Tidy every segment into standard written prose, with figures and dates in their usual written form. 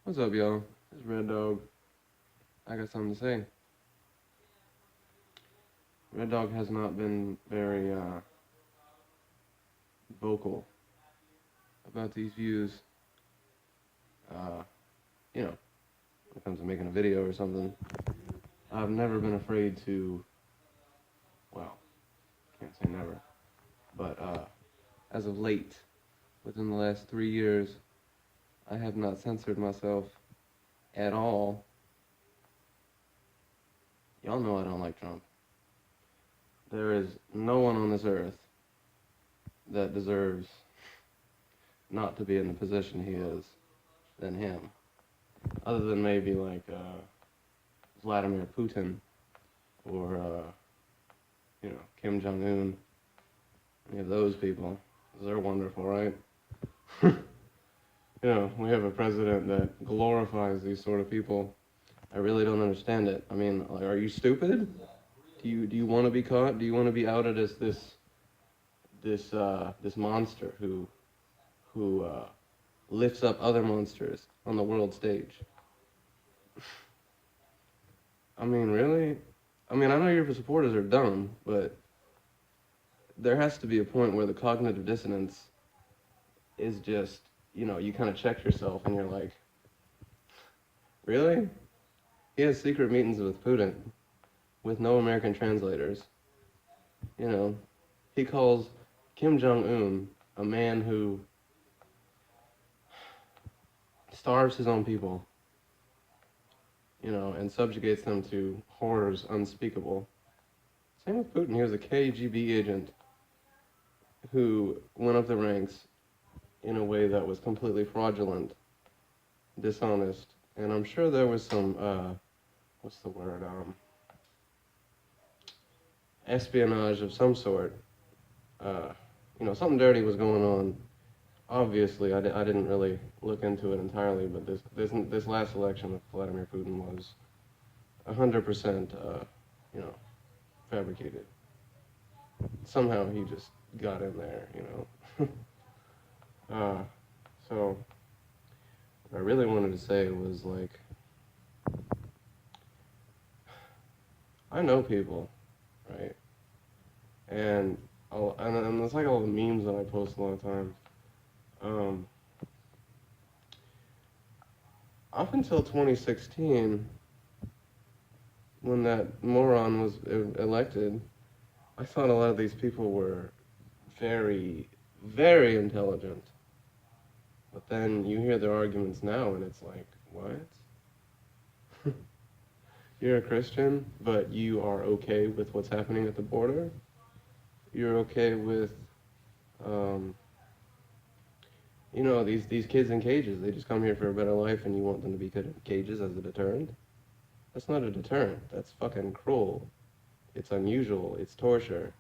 What's up, y'all? It's Red Dog. I got something to say. Red Dog has not been very vocal about these views. Uh, when it comes to making a video or something, I've never been afraid to. Well, can't say never, but as of late, within the last 3 years, I have not censored myself at all. Y'all know I don't like Trump. There is no one on this earth that deserves not to be in the position he is than him. Other than maybe like Vladimir Putin or Kim Jong-un, any of those people. They're wonderful, right? We have a president that glorifies these sort of people. I really don't understand it. I mean, like, are you stupid? Do you want to be caught? Do you want to be outed as this monster who lifts up other monsters on the world stage? I mean, really? I mean, I know your supporters are dumb, but there has to be a point where the cognitive dissonance is just, you kind of check yourself and you're like, really? He has secret meetings with Putin with no American translators. He calls Kim Jong-un a man who starves his own people, and subjugates them to horrors unspeakable. Same with Putin. He was a KGB agent who went up the ranks in a way that was completely fraudulent, dishonest, and I'm sure there was some, what's the word, espionage of some sort. Something dirty was going on. Obviously, I didn't really look into it entirely, but this last election of Vladimir Putin was 100%, fabricated. Somehow he just got in there, So what I really wanted to say was, like, I know people, right? And it's like all the memes that I post a lot of times. Up until 2016, when that moron was elected, I thought a lot of these people were very, very intelligent. But then you hear their arguments now, and it's like, what? You're a Christian, but you are okay with what's happening at the border? You're okay with, these kids in cages. They just come here for a better life, and you want them to be put in cages as a deterrent? That's not a deterrent. That's fucking cruel. It's unusual. It's torture.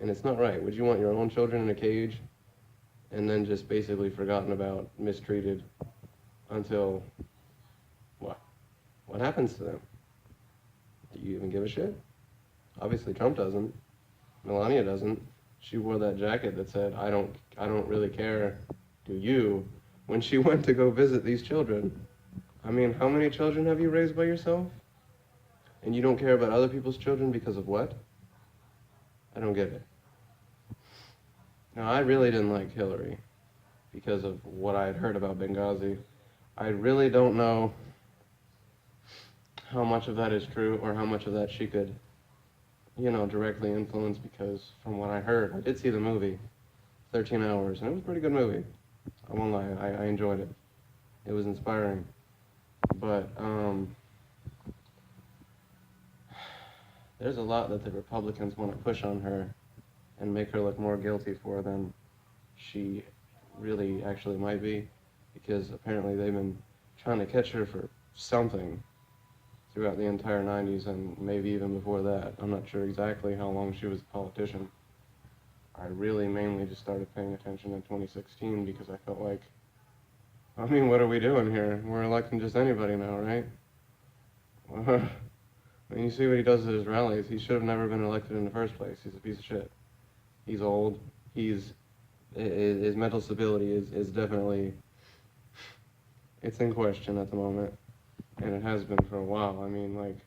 And it's not right. Would you want your own children in a cage and then just basically forgotten about, mistreated until what? What happens to them? Do you even give a shit? Obviously Trump doesn't. Melania doesn't. She wore that jacket that said, I don't really care, do you, when she went to go visit these children. I mean, how many children have you raised by yourself? And you don't care about other people's children because of what? I don't get it. Now, I really didn't like Hillary because of what I had heard about Benghazi. I really don't know how much of that is true or how much of that she could, directly influence, because from what I heard, I did see the movie, 13 Hours, and it was a pretty good movie. I won't lie, I enjoyed it. It was inspiring. But, there's a lot that the Republicans want to push on her and make her look more guilty for than she really actually might be, because apparently they've been trying to catch her for something throughout the entire 90s and maybe even before that. I'm not sure exactly how long she was a politician. I really mainly just started paying attention in 2016 because I felt like, I mean, what are we doing here? We're electing just anybody now, right? When you see what he does at his rallies, he should have never been elected in the first place. He's a piece of shit. He's old. His mental stability is definitely It's in question at the moment, and it has been for a while. I mean, like,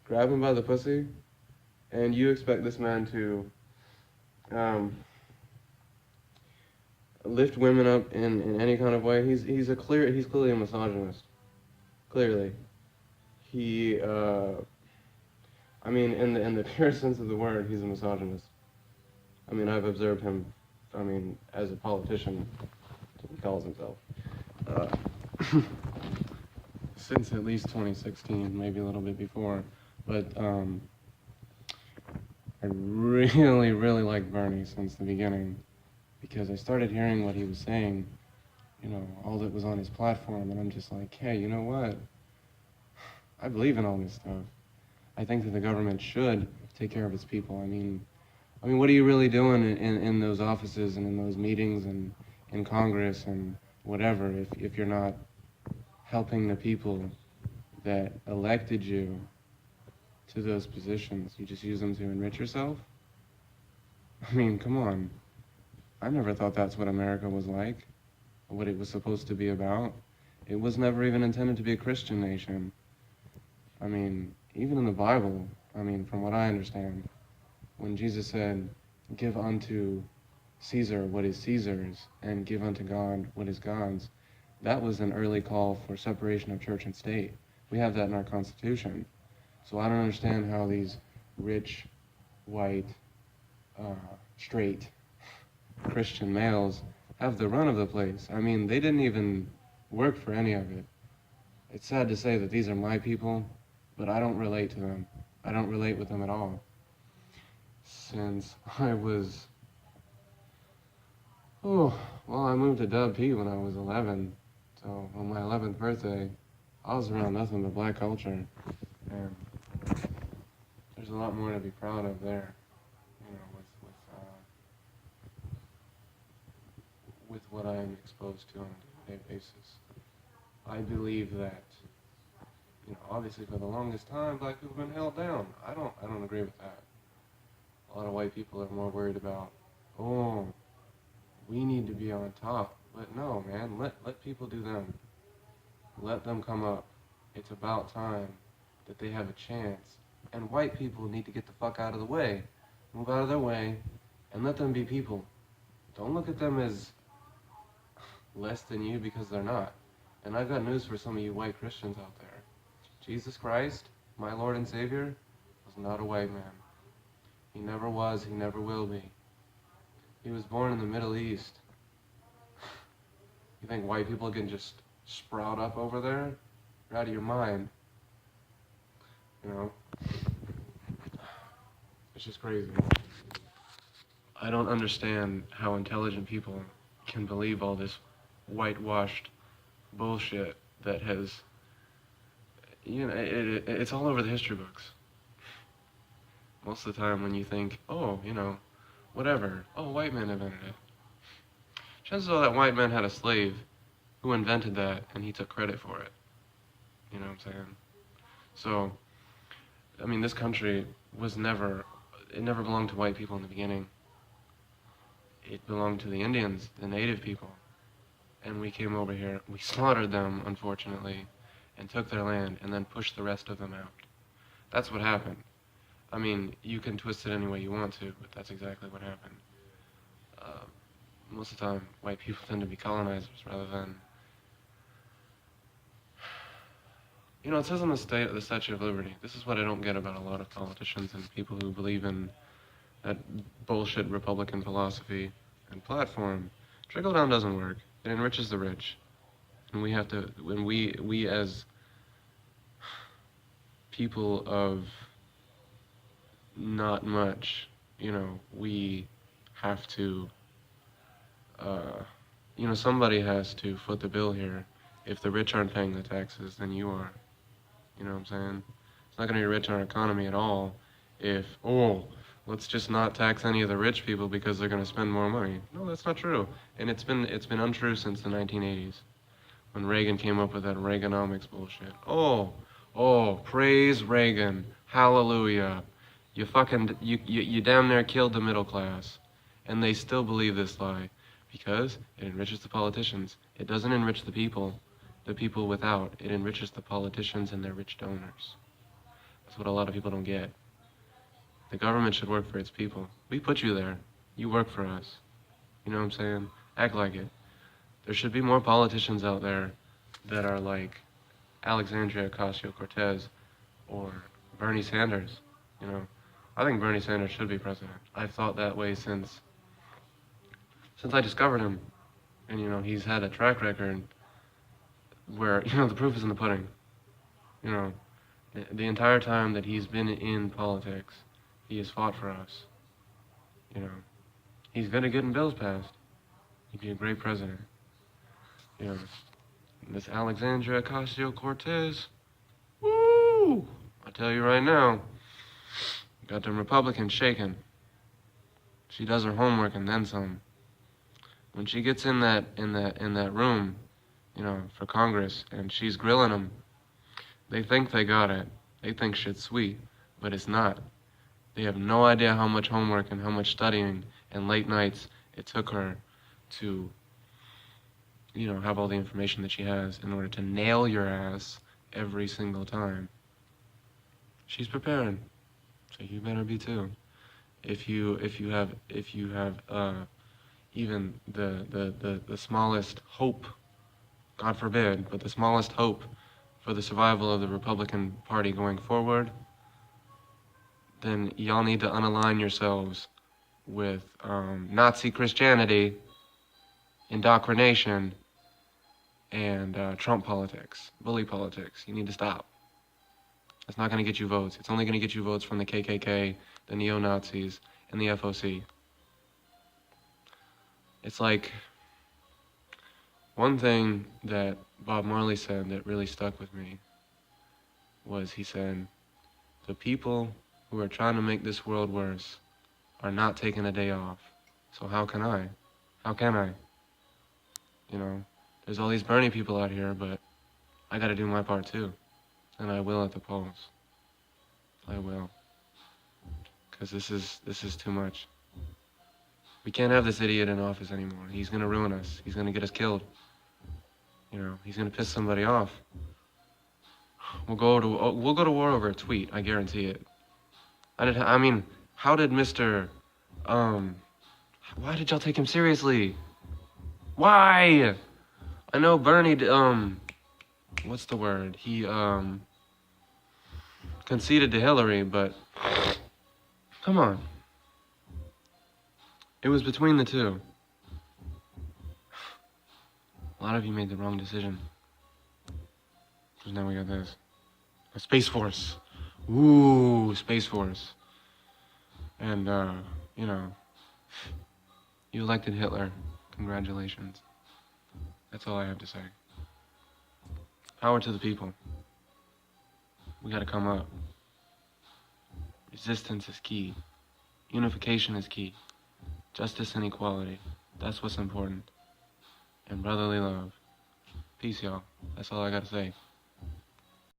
grab him by the pussy, and you expect this man to um, lift women up in any kind of way. He's clearly a misogynist. Clearly, he I mean, in the pure sense of the word, he's a misogynist. I mean, I've observed him. I mean, as a politician, he calls himself. Uh, since at least 2016, maybe a little bit before, but I really, really liked Bernie since the beginning because I started hearing what he was saying, you know, all that was on his platform, and I'm just like, hey, you know what? I believe in all this stuff. I think that the government should take care of its people. I mean, what are you really doing in those offices and in those meetings and in Congress and whatever if you're not helping the people that elected you to those positions? You just use them to enrich yourself? I mean, come on. I never thought that's what America was like, what it was supposed to be about. It was never even intended to be a Christian nation. I mean, even in the Bible, I mean, from what I understand, when Jesus said, give unto Caesar what is Caesar's, and give unto God what is God's, that was an early call for separation of church and state. We have that in our Constitution. So I don't understand how these rich, white, straight Christian males have the run of the place. I mean, they didn't even work for any of it. It's sad to say that these are my people, but I don't relate to them. I don't relate with them at all. Since I was, I moved to Dub P when I was 11. So on my 11th birthday, I was around nothing but black culture. And there's a lot more to be proud of there, you know, with what I'm exposed to on a day-to-day basis. I believe that, you know, obviously for the longest time, black people have been held down. I don't agree with that. A lot of white people are more worried about, oh, we need to be on top. But no, man, let people do them. Let them come up. It's about time that they have a chance. And white people need to get the fuck out of the way. Move out of their way and let them be people. Don't look at them as less than you because they're not. And I've got news for some of you white Christians out there. Jesus Christ, my Lord and Savior, was not a white man. He never was, he never will be. He was born in the Middle East. You think white people can just sprout up over there? You're out of your mind. You know? It's just crazy. I don't understand how intelligent people can believe all this whitewashed bullshit that has, you know, it's all over the history books. Most of the time when you think, oh, you know, whatever, oh, white men invented it. Chances are that white man had a slave who invented that and he took credit for it. You know what I'm saying? So, I mean, this country was never belonged to white people in the beginning. It belonged to the Indians, the native people. And we came over here, we slaughtered them, unfortunately, and took their land and then pushed the rest of them out. That's what happened. I mean, you can twist it any way you want to, but that's exactly what happened. Most of the time, white people tend to be colonizers rather than... You know, it says on the Statue of Liberty, this is what I don't get about a lot of politicians and people who believe in that bullshit Republican philosophy and platform. Trickle-down doesn't work. It enriches the rich. And we have to, when we as people of not much, you know, we have to, you know, somebody has to foot the bill here. If the rich aren't paying the taxes, then you are. You know what I'm saying? It's not going to be rich on our economy at all if, oh, let's just not tax any of the rich people because they're going to spend more money. No, that's not true. And it's been untrue since the 1980s when Reagan came up with that Reaganomics bullshit. Oh, praise Reagan. Hallelujah. You damn near killed the middle class. And they still believe this lie because it enriches the politicians. It doesn't enrich the people. the people without. It enriches the politicians and their rich donors. That's what a lot of people don't get. The government should work for its people. We put you there. You work for us. You know what I'm saying? Act like it. There should be more politicians out there that are like Alexandria Ocasio-Cortez or Bernie Sanders. You know, I think Bernie Sanders should be president. I've thought that way since I discovered him. And, you know, he's had a track record where, you know, the proof is in the pudding. You know, the entire time that he's been in politics, he has fought for us. You know, he's good at getting bills passed. He'd be a great president. You know, this Alexandria Ocasio-Cortez, woo! I tell you right now, got them Republicans shaking. She does her homework and then some. When she gets in that room, you know, for Congress, and she's grilling them, they think they got it. They think shit's sweet, but it's not. They have no idea how much homework and how much studying and late nights it took her to, you know, have all the information that she has in order to nail your ass every single time. She's preparing, so you better be too. If you have even the smallest hope, God forbid, but the smallest hope for the survival of the Republican Party going forward, then y'all need to unalign yourselves with Nazi Christianity, indoctrination, and Trump politics, bully politics. You need to stop. That's not going to get you votes. It's only going to get you votes from the KKK, the neo-Nazis, and the FOC. It's like, one thing that Bob Marley said that really stuck with me was he said, the people who are trying to make this world worse are not taking a day off. So how can I? How can I? You know, there's all these Bernie people out here, but I gotta do my part too. And I will at the polls. I will. Because this is too much. We can't have this idiot in office anymore. He's gonna ruin us. He's gonna get us killed. You know, he's gonna piss somebody off. We'll go to war over a tweet. I guarantee it. I mean, how did Mr. Why did y'all take him seriously? Why? I know Bernie. What's the word? He conceded to Hillary, but come on. It was between the two. A lot of you made the wrong decision. Because now we got this. A Space Force. Ooh, Space Force. And, you know, you elected Hitler. Congratulations. That's all I have to say. Power to the people. We gotta come up. Resistance is key. Unification is key. Justice and equality. That's what's important. And brotherly love. Peace, y'all. That's all I gotta say.